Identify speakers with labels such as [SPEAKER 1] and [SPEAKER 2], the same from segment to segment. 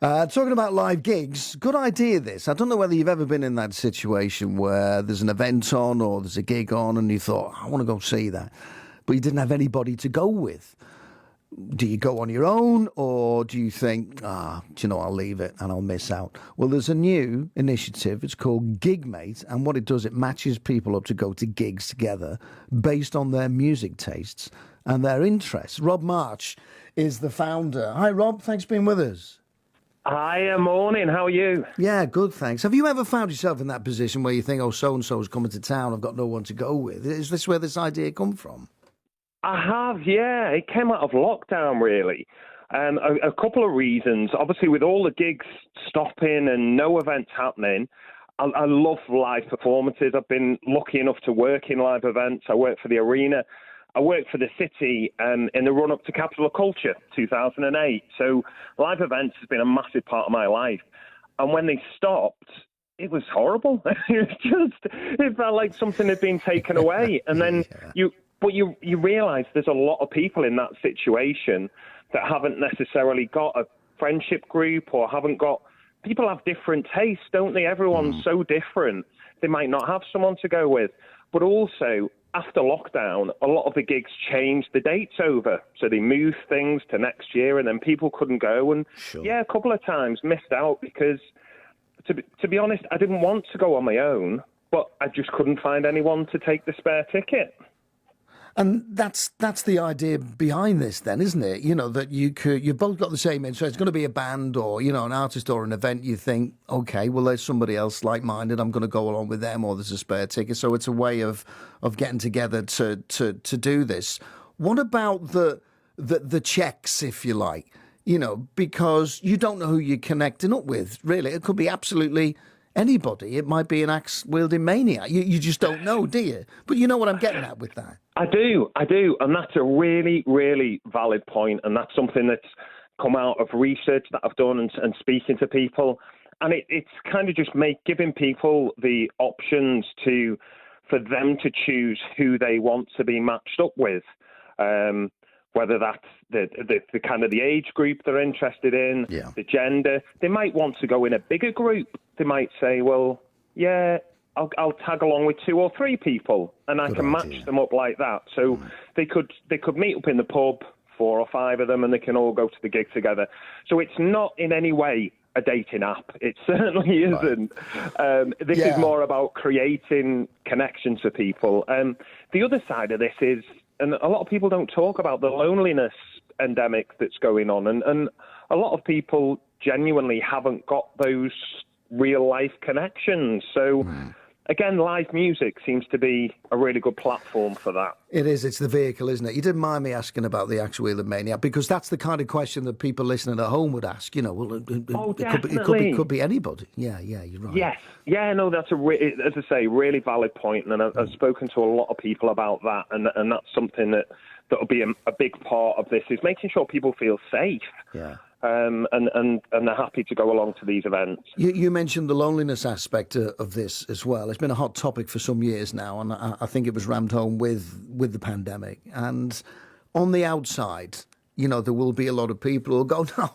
[SPEAKER 1] Talking about live gigs, good idea this. I don't know whether you've ever been in that situation where there's an event on or there's a gig on and you thought, I want to go see that, but you didn't have anybody to go with. Do you go on your own or do you think, I'll leave it and I'll miss out? Well, there's a new initiative. It's called GigMate, and what it does, it matches people up to go to gigs together based on their music tastes and their interests. Rob March is the founder. Hi, Rob. Thanks for being with us.
[SPEAKER 2] Hi, morning. How are you?
[SPEAKER 1] Yeah, good, thanks. Have you ever found yourself in that position where you think, so-and-so is coming to town, I've got no one to go with? Is this where this idea come from?
[SPEAKER 2] I have, yeah. It came out of lockdown, really. A couple of reasons. Obviously, with all the gigs stopping and no events happening, I love live performances. I've been lucky enough to work in live events. I work for the Arena. I worked for the City in the run-up to Capital of Culture, 2008. So live events has been a massive part of my life. And when they stopped, it was horrible. It felt like something had been taken away. And then you realise there's a lot of people in that situation that haven't necessarily got a friendship group or haven't got... People have different tastes, don't they? Everyone's so different. They might not have someone to go with. But also, after lockdown, a lot of the gigs changed the dates over. So they moved things to next year and then people couldn't go. And a couple of times missed out because, to be honest, I didn't want to go on my own, but I just couldn't find anyone to take the spare ticket.
[SPEAKER 1] And that's the idea behind this then, isn't it? You know, that you've both got the same interest. It's going to be a band or, an artist or an event. You think, okay, well, there's somebody else like-minded. I'm going to go along with them, or there's a spare ticket. So it's a way of getting together to do this. What about the checks, if you like? Because you don't know who you're connecting up with, really. It could be absolutely anybody. It might be an axe-wielding maniac. You just don't know, do you? But you know what I'm getting at with that.
[SPEAKER 2] I do. And that's a really, really valid point. And that's something that's come out of research that I've done and speaking to people. And it's kind of just giving people the options for them to choose who they want to be matched up with. Whether that's the kind of the age group they're interested in, the gender. They might want to go in a bigger group. They might say, well, I'll tag along with 2 or 3 people and I can match them up like that. So they could meet up in the pub, 4 or 5 of them, and they can all go to the gig together. So it's not in any way a dating app. It certainly isn't. This is more about creating connections for people. The other side of this is, and a lot of people don't talk about the loneliness endemic that's going on. And a lot of people genuinely haven't got those real life connections. So again, live music seems to be a really good platform for that.
[SPEAKER 1] It is. It's the vehicle, isn't it? You didn't mind me asking about the axe-wielding maniac, because that's the kind of question that people listening at home would ask. It could be anybody. Yeah, you're right.
[SPEAKER 2] Yes. Yeah, no, that's as I say, really valid point. And I've spoken to a lot of people about that. And that's something that'll be a big part of this, is making sure people feel safe.
[SPEAKER 1] Yeah.
[SPEAKER 2] And they're happy to go along to these events.
[SPEAKER 1] You mentioned the loneliness aspect of this as well. It's been a hot topic for some years now, and I think it was rammed home with the pandemic. And on the outside, there will be a lot of people who'll go, no,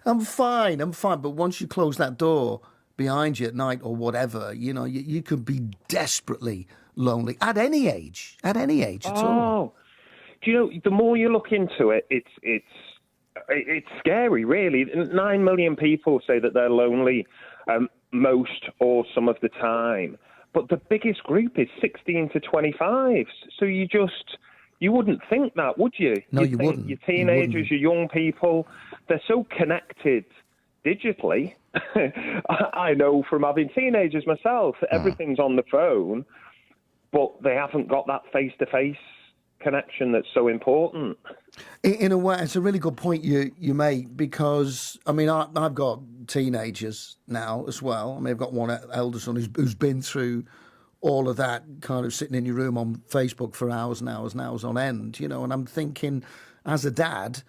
[SPEAKER 1] I'm fine. But once you close that door behind you at night or whatever, you could be desperately lonely at any age at all.
[SPEAKER 2] Do you know, the more you look into it, it's scary, really. 9 million people say that they're lonely most or some of the time. But the biggest group is 16 to 25. So you wouldn't think that, would you?
[SPEAKER 1] No, you wouldn't.
[SPEAKER 2] Your teenagers, your young people, they're so connected digitally. I know from having teenagers myself, everything's on the phone, but they haven't got that face-to-face connection that's so important.
[SPEAKER 1] In a way, it's a really good point you make, because I've got teenagers now as well. I've got one elder son who's been through all of that, kind of sitting in your room on Facebook for hours and hours and hours on end, and I'm thinking, as a dad,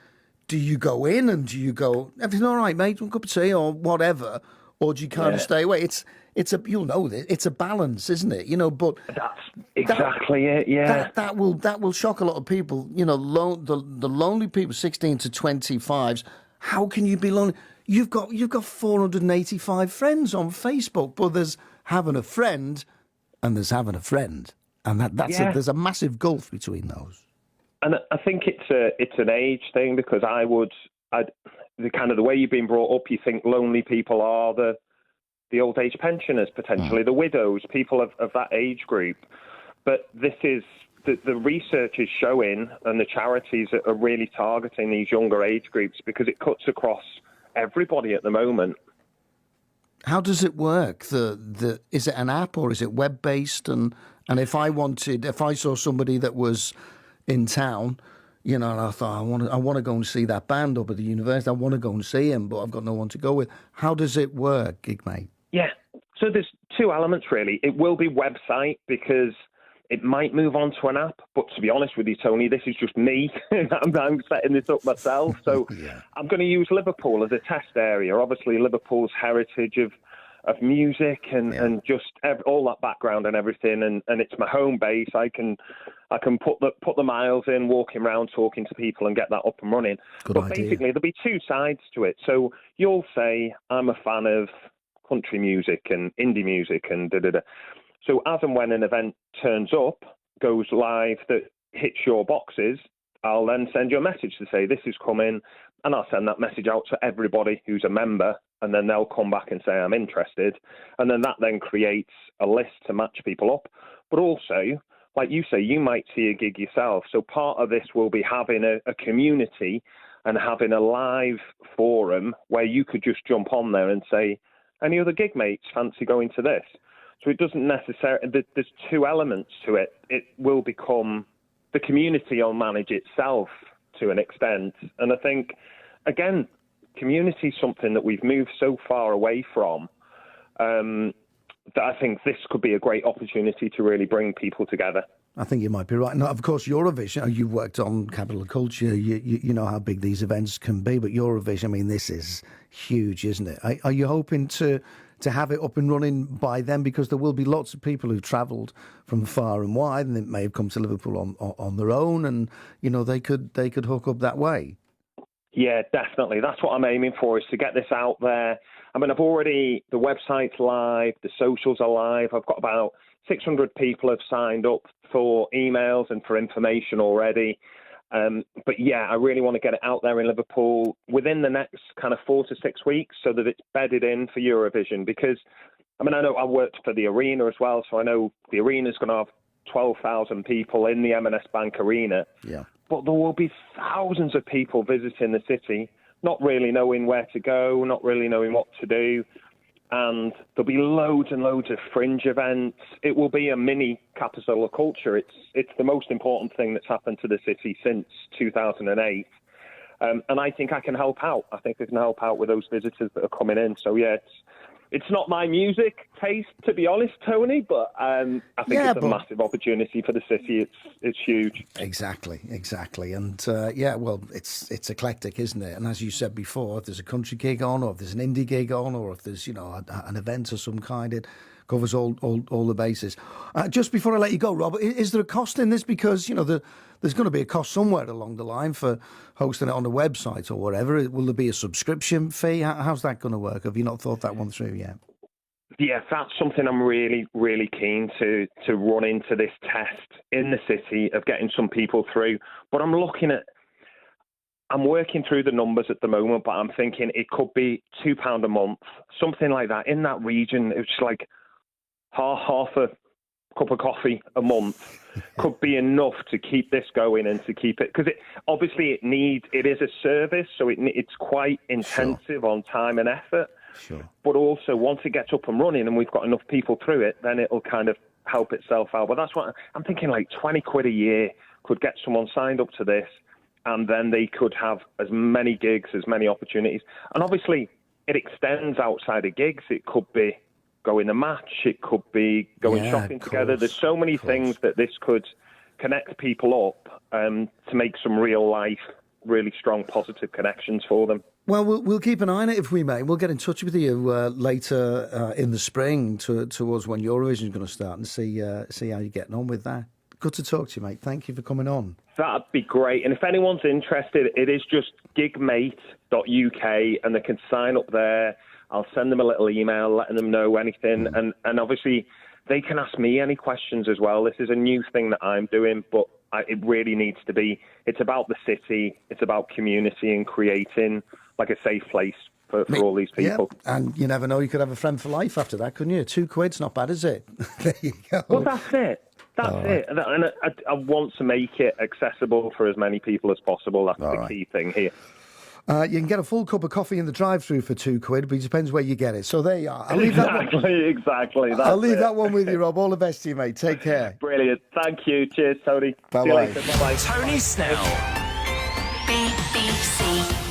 [SPEAKER 1] do you go in and do you go, everything all right, mate, one cup of tea or whatever, or do you kind of stay away? You'll know this. It's a balance, isn't it? But
[SPEAKER 2] that's exactly it. Yeah,
[SPEAKER 1] that will shock a lot of people. The lonely people, 16 to 25s. How can you be lonely? you've got 485 friends on Facebook, but there's having a friend and there's having a friend, and there's a massive gulf between those.
[SPEAKER 2] And I think it's an age thing, because the way you've been brought up, you think lonely people are the old age pensioners, potentially the widows, people of that age group. But this is the research is showing, and the charities are really targeting these younger age groups because it cuts across everybody at the moment.
[SPEAKER 1] How does it work? Is it an app or is it web based? And if I saw somebody that was in town, and I thought I want to go and see that band up at the university, I want to go and see him, but I've got no one to go with. How does it work, Gigmate?
[SPEAKER 2] Yeah, so there's two elements really. It will be website, because it might move on to an app, but to be honest with you, Tony, this is just me. I'm setting this up myself. So I'm going to use Liverpool as a test area. Obviously, Liverpool's heritage of music and just all that background and everything, and it's my home base. I can put the miles in, walking around, talking to people, and get that up and running.
[SPEAKER 1] Good
[SPEAKER 2] but
[SPEAKER 1] idea.
[SPEAKER 2] Basically, there'll be two sides to it. So you'll say, I'm a fan of country music and indie music and da-da-da. So as and when an event turns up, goes live, that hits your boxes, I'll then send you a message to say this is coming, and I'll send that message out to everybody who's a member, and then they'll come back and say, I'm interested. And then that then creates a list to match people up. But also, like you say, you might see a gig yourself. So part of this will be having a community and having a live forum where you could just jump on there and say, any other gig mates fancy going to this? So it doesn't necessarily, there's two elements to it. It will become, the community will manage itself to an extent. And I think, again, community is something that we've moved so far away from, that I think this could be a great opportunity to really bring people together.
[SPEAKER 1] I think you might be right. Now, of course, Eurovision, you've worked on Capital Culture, you know how big these events can be, but Eurovision, I mean, this is huge, isn't it? Are you hoping to have it up and running by then? Because there will be lots of people who've travelled from far and wide, and they may have come to Liverpool on their own, and, they could hook up that way.
[SPEAKER 2] Yeah, definitely. That's what I'm aiming for, is to get this out there. I mean, the website's live, the socials are live. I've got about 600 people have signed up for emails and for information already. But yeah, I really want to get it out there in Liverpool within the next kind of 4 to 6 weeks, so that it's bedded in for Eurovision. Because, I mean, I know I worked for the arena as well, so I know the arena's going to have 12,000 people in the M&S Bank Arena.
[SPEAKER 1] Yeah.
[SPEAKER 2] But there will be thousands of people visiting the city, not really knowing where to go, not really knowing what to do. And there'll be loads and loads of fringe events. It will be a mini capital of culture. It's the most important thing that's happened to the city since 2008. And I think I can help out. I think I can help out with those visitors that are coming in. So, yeah, it's not my music taste, to be honest, Tony, but I think it's a massive opportunity for the city. It's huge.
[SPEAKER 1] Exactly. And well, it's eclectic, isn't it? And as you said before, if there's a country gig on, or if there's an indie gig on, or if there's an event of some kind, it covers all the bases. Just before I let you go, Rob, is there a cost in this? Because there's going to be a cost somewhere along the line for hosting it on a website or whatever. Will there be a subscription fee? How's that going to work? Have you not thought that one through yet?
[SPEAKER 2] Yeah, that's something I'm really, really keen to run into this test in the city of getting some people through. But I'm working through the numbers at the moment, but I'm thinking it could be £2 a month, something like that. In that region, it's like half a cup of coffee a month could be enough to keep this going and to keep it, because it is a service, so it's quite intensive on time and effort.
[SPEAKER 1] Sure.
[SPEAKER 2] But also, once it gets up and running and we've got enough people through it, then it'll kind of help itself out. But that's what I'm thinking, like £20 a year could get someone signed up to this, and then they could have as many gigs, as many opportunities. And obviously, it extends outside of gigs. It could be going to match, it could be going shopping together. There's so many things that this could connect people up to make some real life, really strong, positive connections for them.
[SPEAKER 1] Well, we'll keep an eye on it if we may. We'll get in touch with you later in the spring towards when Eurovision is going to start, and see how you're getting on with that. Good to talk to you, mate. Thank you for coming on.
[SPEAKER 2] That'd be great. And if anyone's interested, it is just gigmate.uk, and they can sign up there. I'll send them a little email letting them know anything. And obviously, they can ask me any questions as well. This is a new thing that I'm doing, but it really needs to be. It's about the city. It's about community and creating like a safe place for all these people.
[SPEAKER 1] Yeah. And you never know, you could have a friend for life after that, couldn't you? £2, not bad, is it? There you go.
[SPEAKER 2] Well, that's it. That's it. And I want to make it accessible for as many people as possible. That's the key thing here.
[SPEAKER 1] You can get a full cup of coffee in the drive-through for £2, but it depends where you get it. So there you are. I'll leave
[SPEAKER 2] Exactly.
[SPEAKER 1] I'll leave that one with you, Rob. All the best to you, mate. Take care.
[SPEAKER 2] Brilliant. Thank you. Cheers, Tony.
[SPEAKER 1] Bye-bye.
[SPEAKER 2] See you later. Bye-bye.
[SPEAKER 3] Tony Snell. BBC